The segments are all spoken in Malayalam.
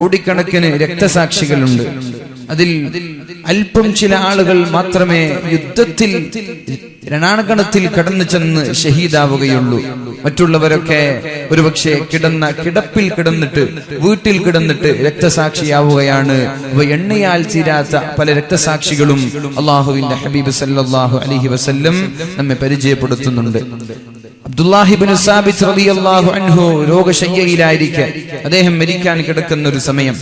കോടിക്കണക്കിന് രക്തസാക്ഷികളുണ്ട്. അതിൽ അല്പം ചില ആളുകൾ മാത്രമേ യുദ്ധത്തിൽ രണാങ്കണത്തിൽ കടന്നു ചെന്ന് ഷഹീദാവുകയുള്ളൂ. മറ്റുള്ളവരൊക്കെ ഒരുപക്ഷെ കിടപ്പിൽ കിടന്നിട്ട് വീട്ടിൽ കിടന്നിട്ട് രക്തസാക്ഷിയാവുകയാണ്. എണ്ണയാൽ തീരാത്ത പല രക്തസാക്ഷികളും അള്ളാഹുവിന്റെ ഹബീബ് സല്ലല്ലാഹു അലൈഹി വസല്ലം നമ്മെ പരിചയപ്പെടുത്തുന്നുണ്ട്. അബ്ദുല്ലാഹി ഇബ്നു സാബിത്ത് റളിയല്ലാഹു അൻഹു രോഗശയ്യയിലായിരിക്കെ അദ്ദേഹം മരിക്കാൻ കിടക്കുന്ന ഒരു സമയം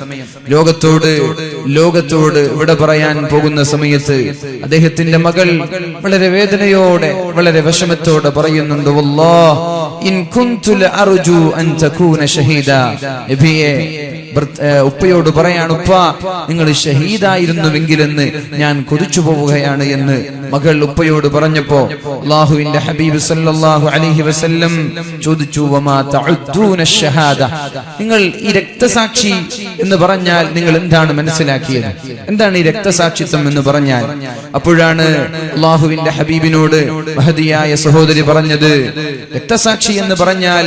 ലോകത്തോട് വിട പറയാൻ പോകുന്ന സമയത്ത് അദ്ദേഹത്തിന്റെ മകൾ വളരെ വേദനയോടെ വളരെ വിഷമത്തോടെ പറയുന്നുണ്ട്, വല്ലാഹ് ഇൻ കുൻതു ലഅർജു അൻ തകൂന ഷഹീദാ. നബിയെ, ഉപ്പയോട് പറയാണ്, ഉപ്പ നിങ്ങൾ ഷഹീദായിരുന്നുവെങ്കിലെന്ന് ഞാൻ കൊതിച്ചു പോവുകയാണ് എന്ന് മകൾ ഉപ്പയോട് പറഞ്ഞപ്പോ അല്ലാഹുവിന്റെ ഹബീബ് സല്ലല്ലാഹു അലൈഹി വസല്ലം ചോദിച്ചു, വമാ തഉദ്ദൂന അഷ്ഹദ, നിങ്ങൾ ഈ രക്തസാക്ഷി എന്ന് പറഞ്ഞാൽ നിങ്ങൾ എന്താണ് മനസ്സിലാക്കിയത്? എന്താണ് ഈ രക്തസാക്ഷിത്വം എന്ന് പറഞ്ഞാൽ? അപ്പോഴാണ് അല്ലാഹുവിന്റെ ഹബീബിനോട് മഹദിയായ സഹോദരി പറഞ്ഞത്, രക്തസാക്ഷി എന്ന് പറഞ്ഞാൽ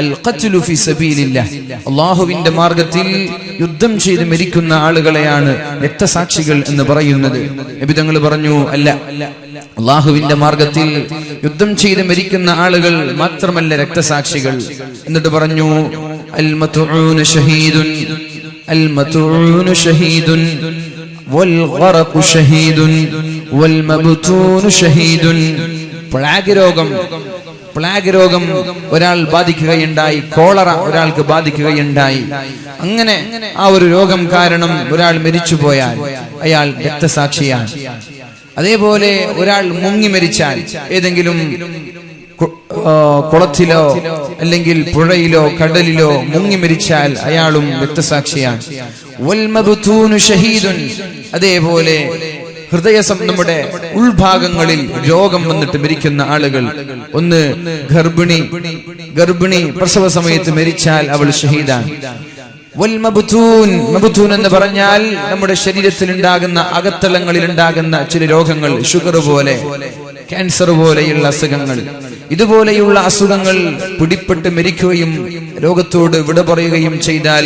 അൽ ഖത്ലു ഫീ സബീലില്ലാഹ്, അല്ലാഹുവിന്റെ മാർഗ്ഗത്തിൽ യുദ്ധം ചെയ്ത് മരിക്കുന്ന ആളുകളെയാണ് രക്തസാക്ഷികൾ എന്ന് പറയുന്നത്. നബി തങ്ങൾ പറഞ്ഞു, അല്ല, അല്ലാഹുവിന്റെ മാർഗ്ഗത്തിൽ യുദ്ധം ചെയ്ത് മരിക്കുന്ന ആളുകൾ മാത്രമല്ല രക്തസാക്ഷികൾ. എന്നിട്ട് പറഞ്ഞു, അൽ മത്ഊനു ഷഹീദുൻ, അൽ മത്ഊനു ഷഹീദുൻ വൽ ഗറഖു ഷഹീദുൻ വൽ മബ്തൂനു ഷഹീദുൻ. പ്ലാഗ് രോഗം ഒരാൾ ബാധിക്കുകയുണ്ടായി, കോളറ ഒരാൾക്ക് ബാധിക്കുകയുണ്ടായി. അങ്ങനെ ആ ഒരു രോഗം കാരണം ഒരാൾ മരിച്ചുപോയാൽ അയാൾ രക്തസാക്ഷിയാണ്. അതേപോലെ ഒരാൾ മുങ്ങി മരിച്ചാൽ, ഏതെങ്കിലും കുളത്തിലോ അല്ലെങ്കിൽ പുഴയിലോ കടലിലോ മുങ്ങി മരിച്ചാൽ അയാളും രക്തസാക്ഷിയാണ്. വൽ മബ്തൂനു ഷഹീദുൻ, അതേപോലെ നമ്മുടെ ഉൾഭാഗങ്ങളിൽ രോഗം വന്നിട്ട് മരിക്കുന്ന ആളുകൾ, ഒന്ന് ഗർഭിണി പ്രസവ സമയത്ത് മരിച്ചാൽ അവൾ ഷഹീദാണ്. വൽ മബ്തൂൻ, മബ്തൂൻ എന്ന് പറഞ്ഞാൽ നമ്മുടെ ശരീരത്തിൽ ഉണ്ടാകുന്ന അകത്തളങ്ങളിൽ ഉണ്ടാകുന്ന ചില രോഗങ്ങൾ, ഷുഗർ പോലെ, ക്യാൻസർ പോലെയുള്ള അസുഖങ്ങൾ, ഇതുപോലെയുള്ള അസുഖങ്ങൾ പിടിപ്പെട്ട് മരിക്കുകയും രോഗത്തോട് വിട പറയുകയും ചെയ്താൽ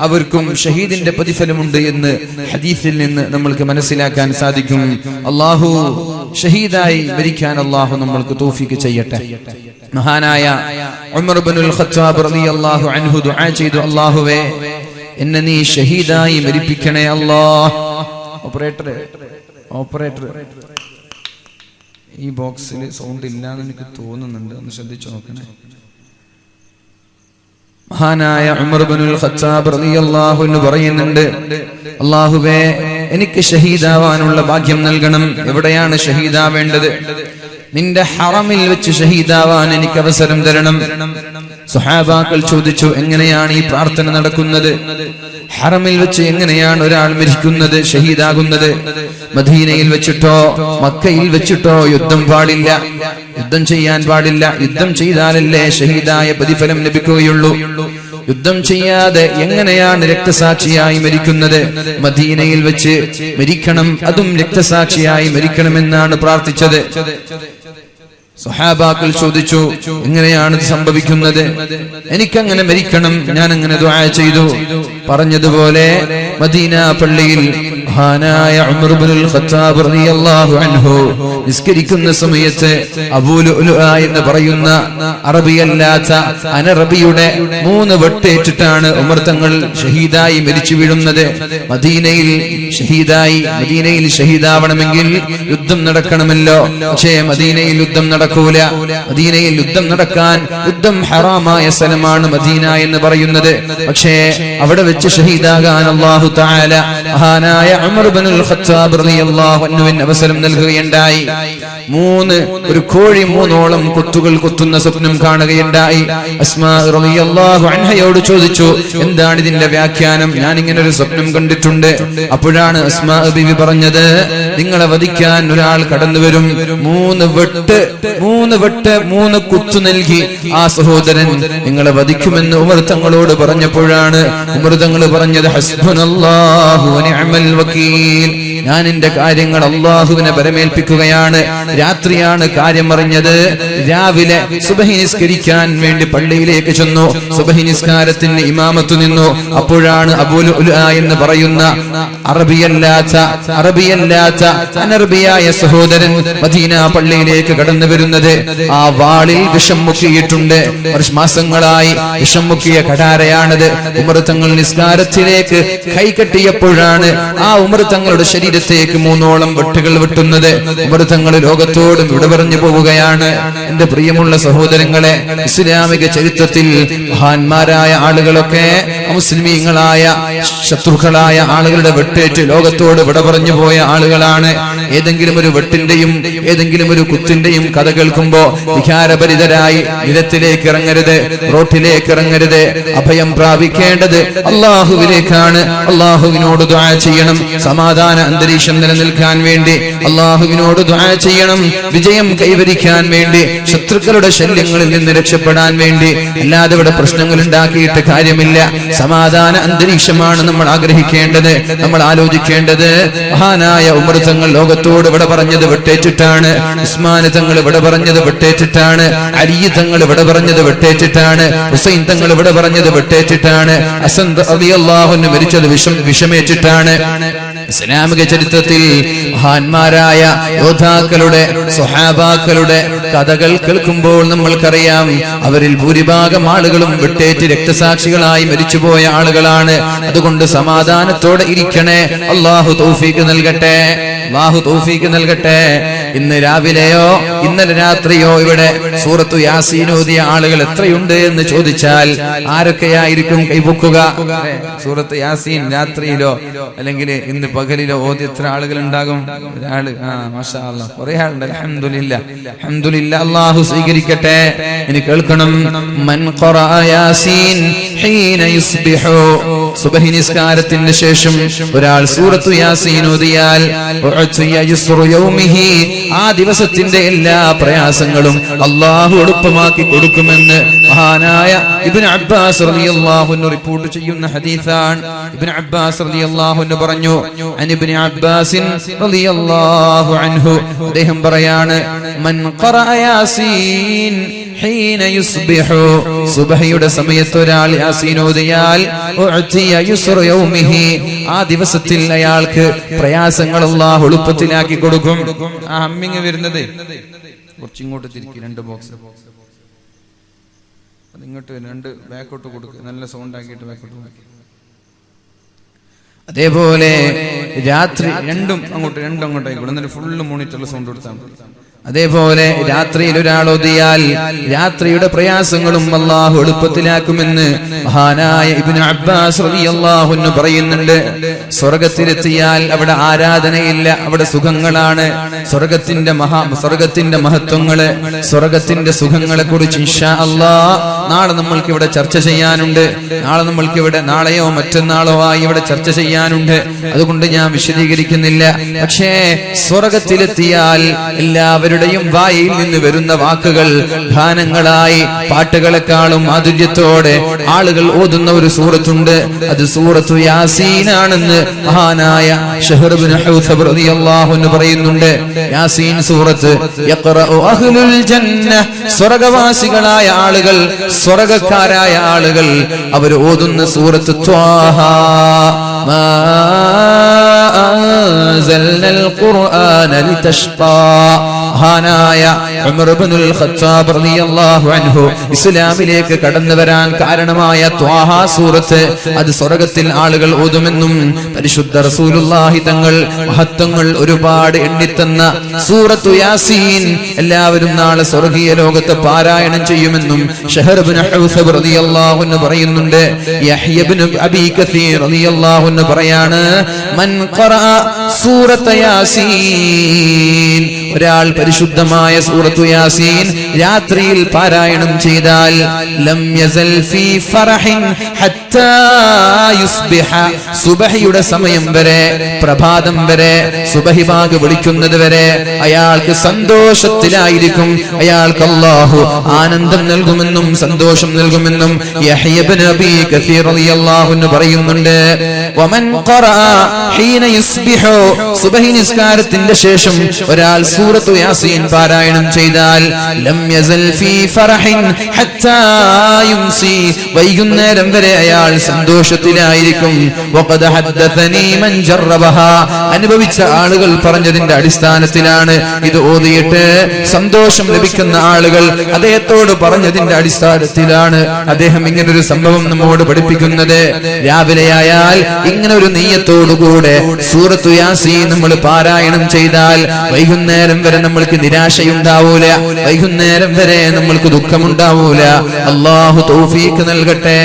അവർക്കും ഷഹീദിന്റെ പ്രതിഫലമുണ്ട് എന്ന് ഹദീസിൽ നിന്ന് നമ്മൾക്ക് മനസ്സിലാക്കാൻ സാധിക്കും. അല്ലാഹു ഷഹീദായി മരിക്കാൻ അല്ലാഹു നമ്മൾക്ക് തൗഫീഖ് ചെയ്യട്ടെ. മഹാനായ ഉമർ ഇബ്നുൽ ഖത്താബ് റളിയല്ലാഹു അൻഹു ദുആ ചെയ്തു, അല്ലാഹുവേ, എന്നെ നീ ഷഹീദായി മരിപ്പിക്കണേ അല്ലാഹ്. ഓപ്പറേറ്റർ ഈ ബോക്സിൽ സൗണ്ട് ഇല്ലാന്ന് എനിക്ക് തോന്നുന്നുണ്ട്, ഒന്ന് ശ്രദ്ധിച്ചു നോക്കണേ. മഹാനായ ഉമർ ഇബ്നുൽ ഖത്താബ് റളിയല്ലാഹു അൻഹു പറയുന്നുണ്ട്, അല്ലാഹുവേ, എനിക്ക് ഷഹീദാവാനുള്ള ഭാഗ്യം നൽകണം. എവിടെയാണ് ഷഹീദാവേണ്ടത്? നിന്റെ ഹറമിൽ വെച്ച് ഷഹീദാവാൻ എനിക്ക് അവസരം തരണം. സ്വഹാബാക്കൾ ചോദിച്ചു, എങ്ങനെയാണ് ഈ പ്രാർത്ഥന നടക്കുന്നത്? ഹറമിൽ വെച്ച് എങ്ങനെയാണ് ഒരാൾ മരിക്കുന്നത്, ഷഹീദാകുന്നത്? മദീനയിൽ വെച്ചിട്ടോ മക്കയിൽ വെച്ചിട്ടോ യുദ്ധം പാടില്ല, യുദ്ധം ചെയ്യാൻ പാടില്ല. യുദ്ധം ചെയ്താലല്ലേ ഷഹീദായ പ്രതിഫലം ലഭിക്കുകയുള്ളൂ. യുദ്ധം ചെയ്യാതെ എങ്ങനെയാണ് രക്തസാക്ഷിയായി മരിക്കുന്നത്? മദീനയിൽ വെച്ച് മരിക്കണം, അതും രക്തസാക്ഷിയായി മരിക്കണമെന്നാണ് പ്രാർത്ഥിച്ചത്. സ്വഹാബാക്കൾ ചോദിച്ചു, എങ്ങനെയാണ് ഇത് സംഭവിക്കുന്നത്? എനിക്കങ്ങനെ മരിക്കണം, ഞാൻ അങ്ങനെ ദുആ ചെയ്തു. പറഞ്ഞതുപോലെ മദീന പള്ളിയിൽ മഹാനായ ഉമർ ഇബ്നുൽ ഖത്താബ് റളിയല്ലാഹു അൻഹു നിസ്കരിക്കുന്ന സമയത്ത് അബൂ ലുഅ്ലുഅ എന്ന് പറയുന്ന അറബിയല്ലാത്ത അനറബിയുടെ 3 വെട്ടേറ്റിട്ടാണ് ഉമർ തങ്ങൾ ഷഹീദായി മരിച്ചു വീഴുന്നത്. മദീനയിൽ ഷഹീദാവണമെങ്കിൽ യുദ്ധം നടക്കണമല്ലോ. പക്ഷേ മദീനയിൽ യുദ്ധം നടക്കൂല. മദീനയിൽ യുദ്ധം നടക്കാൻ, യുദ്ധം ഹറാമായ സ്ഥലമാണ് മദീന എന്ന് പറയുന്നത്. പക്ഷേ അവിടെ വെച്ച് ഷഹീദാകാൻ അല്ലാഹു തആല മഹാനായ ഉമർ ഇബ്നുൽ ഖത്താബ് റളിയല്ലാഹു അൻഹുവിന് അവസരം നൽകുകയുണ്ടായി. ഒരു കോഴി 3ഓളം കൊത്തുകൾ കൊത്തുന്ന സ്വപ്നം കാണുകയുണ്ടായി. അസ്മാ റളിയല്ലാഹു അൻഹയോട് ചോദിച്ചു, എന്താണ് ഇതിന്റെ വ്യാഖ്യാനം? ഞാൻ ഇങ്ങനെ ഒരു സ്വപ്നം കണ്ടിട്ടുണ്ട്. അപ്പോഴാണ് അസ്മാ ബിബി പറഞ്ഞത്, നിങ്ങളെ വധിക്കാൻ ഒരാൾ കടന്നു വരും, 3 വെട്ട് 3 കുത്തു നൽകി ആ സഹോദരൻ നിങ്ങളെ വധിക്കുമെന്ന് ഉമർ തങ്ങളോട് പറഞ്ഞപ്പോഴാണ് ഉമർ തങ്ങൾ പറഞ്ഞത്, ഹസ്ബുനല്ലാഹു വനിഅമൽ വകീൽ, ഞാൻ എന്റെ കാര്യങ്ങൾ അള്ളാഹുവിനെ ബരമേൽപ്പിക്കുകയാണ്. രാത്രിയാണ് കാര്യം അറിഞ്ഞത്. രാവിലെ സുബഹി നിസ്കരിക്കാൻ വേണ്ടി പള്ളിയിലേക്ക് ചെന്നു. സുബഹി നിസ്കാരത്തിന് ഇമാമത്തു നിന്നു. അപ്പോഴാണ് അബൂ ലുഅ്ലുഅ എന്ന് പറയുന്ന അറബിയല്ലാത്ത അനർബിയായ സഹോദരൻ മദീന പള്ളിയിലേക്ക് കടന്നു വരുന്നത്. ആ വാളിൽ വിഷം മുക്കിയിട്ടുണ്ട്. മാസങ്ങളായി വിഷം മുക്കിയ കടാരയാണത്. ഉമർ തങ്ങൾ നിസ്കാരത്തിലേക്ക് കൈകെട്ടിയപ്പോഴാണ് ആ ഉമർ തങ്ങളുടെ ശരീരത്തേക്ക് 3 വെട്ടുകൾ വെട്ടുന്നത്. ഉമർ തങ്ങൾ ലോകത്തോടും വിട പറഞ്ഞു പോവുകയാണ്. എന്റെ പ്രിയമുള്ള സഹോദരങ്ങളെ, ഇസ്ലാമിക ചരിത്രത്തിൽ മഹാന്മാരായ ആളുകളൊക്കെ മുസ്ലിമീങ്ങളായ ശത്രുക്കളായ ആളുകളുടെ വെട്ടേറ്റ് ലോകത്തോട് വിട പറഞ്ഞു പോയ ആളുകളാണ്. ഏതെങ്കിലും ഒരു വെട്ടിന്റെയും ഏതെങ്കിലും ഒരു കുത്തിന്റെയും കഥ കേൾക്കുമ്പോ വികാരഭരിതരായി നിരത്തിലേക്ക് ഇറങ്ങരുത്, റോട്ടിലേക്ക് ഇറങ്ങരുത്. അഭയം പ്രാപിക്കേണ്ടത് അള്ളാഹുവിലേക്കാണ്. അള്ളാഹുവിനോട് ദുആ ചെയ്യണം. സമാധാന അന്തരീക്ഷം നിലനിൽക്കാൻ വേണ്ടി അള്ളാഹുവിനോട് ദുആ ചെയ്യണം. വിജയം കൈവരിക്കാൻ വേണ്ടി, ശത്രുക്കളുടെ ശല്യങ്ങളിൽ നിന്ന് രക്ഷപ്പെടാൻ വേണ്ടി. അല്ലാതെ ഇവിടെ പ്രശ്നങ്ങൾ ഉണ്ടാക്കിയിട്ട് കാര്യമില്ല. സമാധാന അന്തരീക്ഷമാണ് നമ്മൾ ആഗ്രഹിക്കേണ്ടത്, നമ്മൾ ആലോചിക്കേണ്ടത്. മഹാനായ ഉമർ തങ്ങൾ ലോകത്തോട് ഇവിടെ പറഞ്ഞത് വെട്ടേറ്റിട്ടാണ്. ഉസ്മാൻ തങ്ങൾ ഇവിടെ പറഞ്ഞത് വെട്ടേറ്റിട്ടാണ്. അലി തങ്ങൾ ഇവിടെ പറഞ്ഞത് വെട്ടേറ്റിട്ടാണ്. ഹുസൈൻ തങ്ങൾ ഇവിടെ പറഞ്ഞത് വെട്ടേറ്റിട്ടാണ്. ഹസൻ റളിയല്ലാഹു അൻഹു മരിച്ചത് വിഷമേറ്റിട്ടാണ്. ഇസ്ലാമിക ചരിത്രത്തിൽ മഹാന്മാരായ യോദ്ധാക്കളുടെ സ്വഹാബാക്കളുടെ കഥകൾ കേൾക്കുമ്പോൾ നമ്മൾക്കറിയാം, അവരിൽ ഭൂരിഭാഗം ആളുകളും വെട്ടേറ്റ് രക്തസാക്ഷികളായി മരിച്ചുപോയ ആളുകളാണ്. അതുകൊണ്ട് സമാധാനത്തോടെ ഇരിക്കണേ. അല്ലാഹു തൗഫീഖ് നൽകട്ടെ, അല്ലാഹു തൗഫീഖ് നൽകട്ടെ. ഇന്ന് രാവിലെയോ ഇന്നലെ രാത്രിയോ ഇവിടെ സൂറത്തു യാസീൻ ഓതിയ ആളുകൾ എത്രയുണ്ട് എന്ന് ചോദിച്ചാൽ ആരൊക്കെയായിരിക്കും കൈവക്കുക? സൂറത്ത് യാസീൻ രാത്രിയിലോ അല്ലെങ്കിൽ ഇന്ന് പകലിലോ ഓതി എത്ര ആളുകൾ ഉണ്ടാകും? ഒരാള്. മാഷാ അല്ലാഹ്, കുറെ ആളുണ്ട്. അൽഹംദുലില്ലാഹ്, അൽഹംദുലില്ലാഹ്. അല്ലാഹു സ്വീകരിക്കട്ടെ. ഇനി കേൾക്കണം. മൻ ഖറഅ യാസീൻ ഹീന യുസ്ബിഹു. സുബ്ഹി നിസ്കാരത്തിന് ശേഷം ഒരാൾ സൂറത്തു യാസീൻ ഓതിയാൽ ഉഅ്തിയ യുസ്റു യൗമിഹി, ആ ദിവസത്തിന്റെ എല്ലാ പ്രയാസങ്ങളും അല്ലാഹു എളുപ്പമാക്കി കൊടുക്കുമെന്ന് മഹാനായ ഇബ്നു അബ്ബാസ് റളിയല്ലാഹു അൻഹു റിപ്പോർട്ട് ചെയ്യുന്ന ഹദീസാണ്. ഇബ്നു അബ്ബാസ് റളിയല്ലാഹു അൻഹു പറഞ്ഞു, അൻ ഇബ്നു അബ്ബാസ് റളിയല്ലാഹു അൻഹു അദ്ദേഹം പറയാണ്, മൻ ഖറഅ യാസീൻ ഹീന യുസ്ബിഹു, സുബ്ഹിയുടെ സമയത്ത് ഒരാൾ യാസീൻ ഓതിയാൽ ഉഅ്തിയ യുസ്റു യൗമിഹി, ആ ദിവസത്തിൽ അയാൾക്ക് പ്രയാസങ്ങൾ അല്ലാഹു എളുപ്പത്തിലാക്കി കൊടുക്കും. ആ ഹമ്മിങ് വരുന്നത് കുറച്ച് ഇങ്ങോട്ട് തിരിക്കി, 2 ബോക്സ് അതിങ്ങോട്ട് വരും, 2 ബാക്കോട്ട് കൊടുക്കുക, നല്ല സൗണ്ട് ആക്കിയിട്ട് ബാക്കോട്ട് കൊടുക്കുക. അതേപോലെ രാത്രി രണ്ടും അങ്ങോട്ടായിക്കോട്ടെ, എന്നിട്ട് ഫുള്ള് മോണിറ്ററിൽ സൗണ്ട് കൊടുത്താൽ മതി. അതേപോലെ രാത്രിയിൽ ഒരാൾ ഓതിയാൽ രാത്രിയുടെ പ്രയാസങ്ങളും അല്ലാഹു എളുപ്പത്തിലാക്കുമെന്ന് മഹാനായ ഇബ്നു അബ്ബാസ് റളിയല്ലാഹു അൻഹു പറയുന്നുണ്ട്. സ്വർഗ്ഗത്തിലെത്തിയാൽ അവിടെ ആരാധനയില്ല, അവിടെ സുഖങ്ങളാണ്. സ്വർഗ്ഗത്തിന്റെ മഹത്വങ്ങള്, സ്വർഗ്ഗത്തിന്റെ സുഖങ്ങളെ കുറിച്ച് ഇൻഷാ അല്ലാഹ് നാളെ നമ്മൾക്ക് ഇവിടെ ചർച്ച ചെയ്യാനുണ്ട്. നാളെയോ മറ്റന്നാളോ ആയി ഇവിടെ ചർച്ച ചെയ്യാനുണ്ട്. അതുകൊണ്ട് ഞാൻ വിശദീകരിക്കുന്നില്ല. പക്ഷേ സ്വർഗ്ഗത്തിലെത്തിയാൽ എല്ലാവരും വായിൽ നിന്ന് വരുന്ന വാക്കുകൾ ഗാനങ്ങളായി പാട്ടുകളെക്കാളും മാധുര്യത്തോടെ ആളുകൾ ഓതുന്ന ഒരു സൂറത്തുണ്ട്. അത് സൂറത്തു യാസീൻ ആണെന്ന് മഹാനായ ശഹർ ഇബ്നു ഹൗസബ് റളിയല്ലാഹു അൻഹു പറയുന്നുണ്ട്. യാസീൻ സൂറത്ത് യഖറഉ അഹ്ലുൽ ജന്ന, സ്വർഗ്ഗവാസികളായ ആളുകൾ, സ്വർഗ്ഗക്കാരായ ആളുകൾ അവർ ഓതുന്ന സൂറത്ത് ത്വാഹ. മാ അൻസൽനൽ ഖുർആന ലിതഷ്ഖാ. മഹാനായ ഉമർ ഇബ്നുൽ ഖത്താബ് റളിയല്ലാഹു അൻഹു ഇസ്ലാമിലേക്ക് കടന്നു വരാൻ കാരണമായ ത്വാഹ സൂറത്ത്, അത് സ്വർഗ്ഗത്തിൽ ആളുകൾ ഓതുമെന്നും പരിശുദ്ധ റസൂലുള്ളാഹി തങ്ങൾ മഹത്വങ്ങൾ ഒരുപാട് എണ്ണിത്തന്ന സൂറത്തു യാസീൻ എല്ലാവരും നാളെ സ്വർഗീയ ലോകത്ത് പാരായണം ചെയ്യുമെന്നും ശഹർ ഇബ്നു ഹൗസബ് റളിയല്ലാഹു അൻഹു പറയുന്നുണ്ട്. യഹ്യ ഇബ്നു അബീ കസീർ റളിയല്ലാഹു അൻഹു പറയാണ്, മൻ ഖറഅ സൂറത്ത യാസീൻ, ഒരാൾ പരിശുദ്ധമായ സൂറത്തു യാസീൻ രാത്രിയിൽ പാരായണം ചെയ്താൽ ലം യസൽ ഫീ ഫറഹിൻ ഹത്താ യുസ്ബിഹ, സുബഹിയുടെ സമയം വരെ, പ്രഭാതം വരെ, സുബഹി ബാങ്ക് വിളിക്കുന്നത് വരെ അയാൾക്ക് സന്തോഷത്തിലായിരിക്കും. അയാൾക്ക് അല്ലാഹു ആനന്ദം നൽകുമെന്നും സന്തോഷം നൽകുമെന്നും യഹ്യ ഇബ്നു അബീ കസീർ റളിയല്ലാഹു അൻഹു പറയുന്നുണ്ട്. വമൻ ഖറഅ ഹീന യുസ്ബിഹു, സുബഹി നിസ്കാരത്തിന്റെ ശേഷം ഒരാൾ സൂറത്തു യാസീൻ പാരായണം ചെയ്താൽ ലം യസൽ ഫീ ഫറഹിൻ ഹത്താ യുംസി, വൈകുന്നേരം വരെ അയാൾ സന്തോഷത്തിലായിരിക്കും. വഖദ് ഹദ്ദസനി മൻ ജറബഹ, അനുഭവിച്ച ആളുകൾ പറഞ്ഞതിന്റെ അടിസ്ഥാനത്തിലാണ് ഇത് ഓതിയിട്ട് സന്തോഷം ലഭിക്കുന്ന ആളുകൾ അദ്ദേഹത്തോട് പറഞ്ഞതിന്റെ അടിസ്ഥാനത്തിലാണ് അദ്ദേഹം ഇങ്ങനൊരു സംഭവം നമ്മോട് പഠിപ്പിക്കുന്നത്. രാവിലെയായാൽ ഇങ്ങനെ ഒരു നിയ്യത്തോടുകൂടെ സൂറത്തു യാസീൻ നമ്മൾ പാരായണം ചെയ്താൽ വൈകുന്നേരം വരെ നമ്മൾക്ക് നിരാശയുണ്ടാവൂല, വൈകുന്നേരം വരെ നമ്മൾക്ക് ദുഃഖമുണ്ടാവൂല. അല്ലാഹു തൗഫീഖ് നൽകട്ടെ.